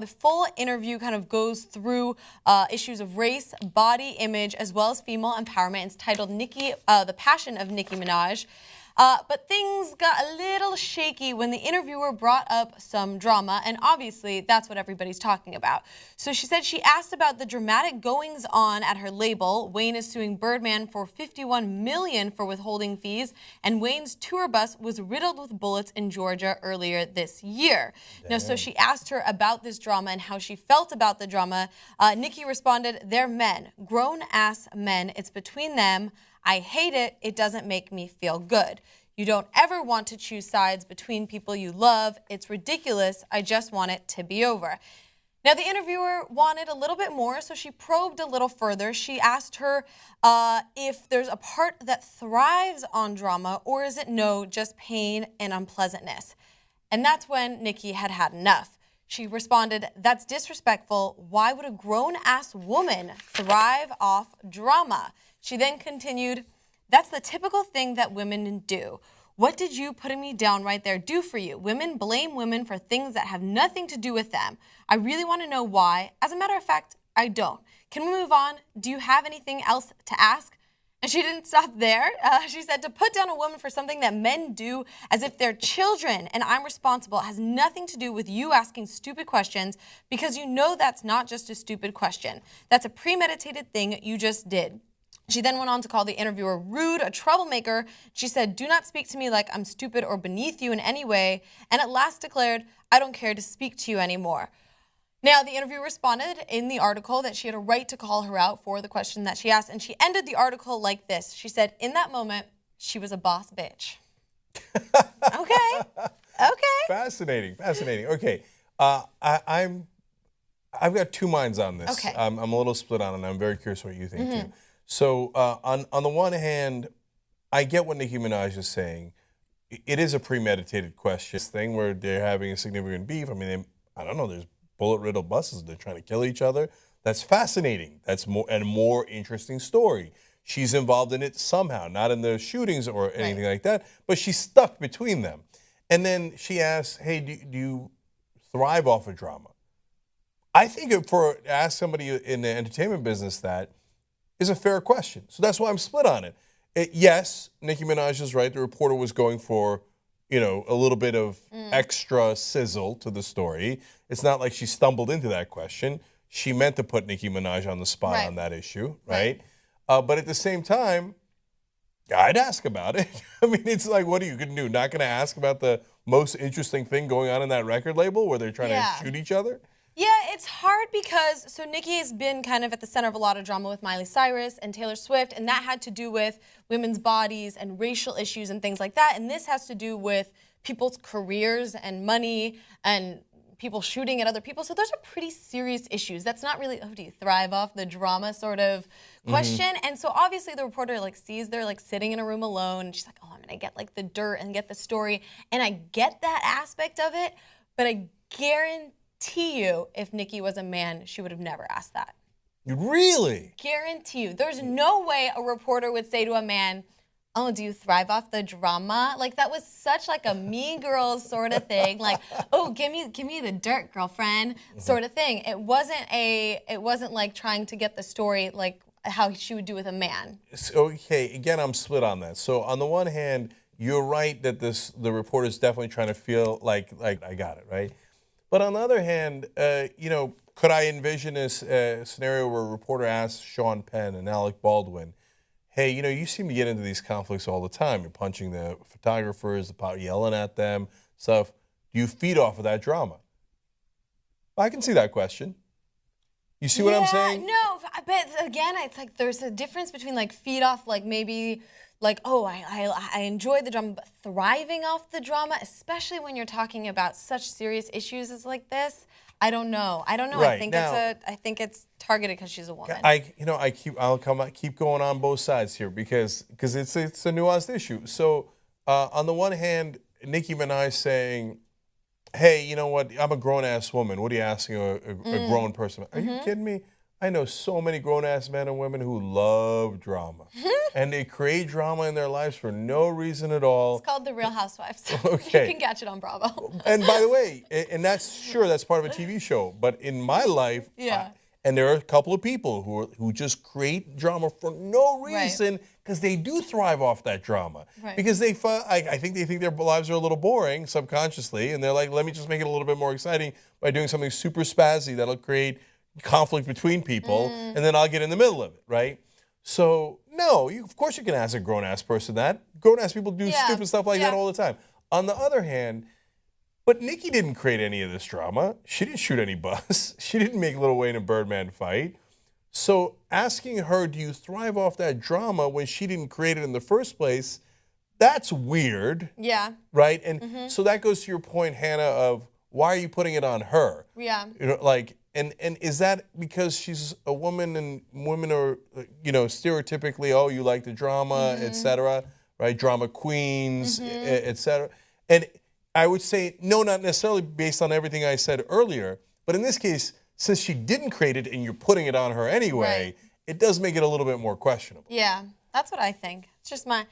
The full interview kind of goes through issues of race, body image, as well as female empowerment. It's titled The Passion of Nicki Minaj. But things got a little shaky when the interviewer brought up some drama, and obviously that's what everybody's talking about. So she said she asked about the dramatic goings-on at her label. Wayne is suing Birdman for $51 million for withholding fees, and Wayne's tour bus was riddled with bullets in Georgia earlier this year. Now, so she asked her about this drama and how she felt about the drama. Nicki responded, "They're men, grown-ass men. It's between them. I hate it. It doesn't make me feel good. You don't ever want to choose sides between people you love. It's ridiculous. I just want it to be over." Now, the interviewer wanted a little bit more, so she probed a little further. She asked her if there's a part that thrives on drama, or is it no, just pain and unpleasantness? And that's when Nicki had had enough. She responded, "That's disrespectful. Why would a grown-ass woman thrive off drama?" She then continued, "That's the typical thing that women do. What did you putting me down right there do for you? Women blame women for things that have nothing to do with them. I really want to know why. As a matter of fact, I don't. Can we move on? Do you have anything else to ask?" And she didn't stop there. She said, "To put down a woman for something that men do as if they're children and I'm responsible has nothing to do with you asking stupid questions, because you know that's not just a stupid question. That's a premeditated thing you just did." She then went on to call the interviewer rude, a troublemaker. She said, "Do not speak to me like I'm stupid or beneath you in any way," and at last declared, "I don't care to speak to you anymore." Now, the interviewer responded in the article that she had a right to call her out for the question that she asked, and she ended the article like this. She said, "In that moment, she was a boss bitch." Okay. Okay. Fascinating. Fascinating. Okay. I've got two minds on this. Okay. I'm a little split on it, and I'm very curious what you think, too. So on the one hand, I get what Nicki Minaj is saying. It is a premeditated question. This thing where they're having a significant beef. I mean, I don't know, there's bullet-riddled buses. They're trying to kill each other. That's fascinating. That's a more interesting story. She's involved in it somehow, not in the shootings or anything like that, but she's stuck between them. And then she asks, "Hey, do you thrive off of drama?" I think ask somebody in the entertainment business that is a fair question. So that's why I'm split on it. Yes, Nicki Minaj is right. The reporter was going for, a little bit of extra sizzle to the story. It's not like she stumbled into that question. She meant to put Nicki Minaj on the spot on that issue, right? But at the same time, I'd ask about it. I mean, it's like, what are you going to do? Not going to ask about the most interesting thing going on in that record label where they're trying to shoot each other? Yeah, it's hard because, so Nicki has been kind of at the center of a lot of drama with Miley Cyrus and Taylor Swift, and that had to do with women's bodies and racial issues and things like that. And this has to do with people's careers and money and people shooting at other people. So those are pretty serious issues. That's not really, do you thrive off the drama sort of question? And so obviously the reporter sees they're sitting in a room alone, and she's like, "Oh, I'm gonna get the dirt and get the story." And I get that aspect of it, but I guarantee you, if Nicki was a man, she would have never asked that. Really? Guarantee you. There's no way a reporter would say to a man, "Oh, do you thrive off the drama?" That was such a Mean Girls sort of thing. "Oh, give me the dirt, girlfriend," sort of thing. It wasn't like trying to get the story how she would do with a man. Okay, again, I'm split on that. So on the one hand, you're right that the reporter is definitely trying to feel like I got it, right? But on the other hand, could I envision a scenario where a reporter asks Sean Penn and Alec Baldwin, "Hey, you seem to get into these conflicts all the time. You're punching the photographers, yelling at them, stuff. Do you feed off of that drama?" I can see that question. You see what I'm saying? No, but again, it's there's a difference between feed off, maybe oh, I enjoy the drama, but thriving off the drama, especially when you're talking about such serious issues as this, I don't know. Right. I think it's targeted because she's a woman. I'll keep going on both sides here because it's a nuanced issue. So on the one hand, Nicki Minaj saying, "Hey, you know what? I'm a grown-ass woman. What are you asking a grown person?" Are you kidding me? I know so many grown-ass men and women who love drama. And they create drama in their lives for no reason at all. It's called The Real Housewives. Okay. You can catch it on Bravo. And by the way, and that's part of a TV show, but in my life, Yeah. and there are a couple of people who just create drama for no reason because they do thrive off that drama. Right. Because I think they think their lives are a little boring subconsciously, and they're like, let me just make it a little bit more exciting by doing something super spazzy that'll create conflict between people, and then I'll get in the middle of it, right? So, no, of course you can ask a grown-ass person that. Grown-ass people do stupid stuff like that all the time. On the other hand, but Nicki didn't create any of this drama. She didn't shoot any bus. She didn't make Lil Wayne and Birdman fight. So asking her, do you thrive off that drama when she didn't create it in the first place, that's weird. Yeah. Right? And so that goes to your point, Hannah, of why are you putting it on her? Yeah. You know, like, and is that because she's a woman and women are, you know, stereotypically, oh, you like the drama, et cetera, right? Drama queens, et cetera. And I would say, no, not necessarily based on everything I said earlier, but in this case, since she didn't create it and you're putting it on her anyway, it does make it a little bit more questionable. Yeah, that's what I think. It's just my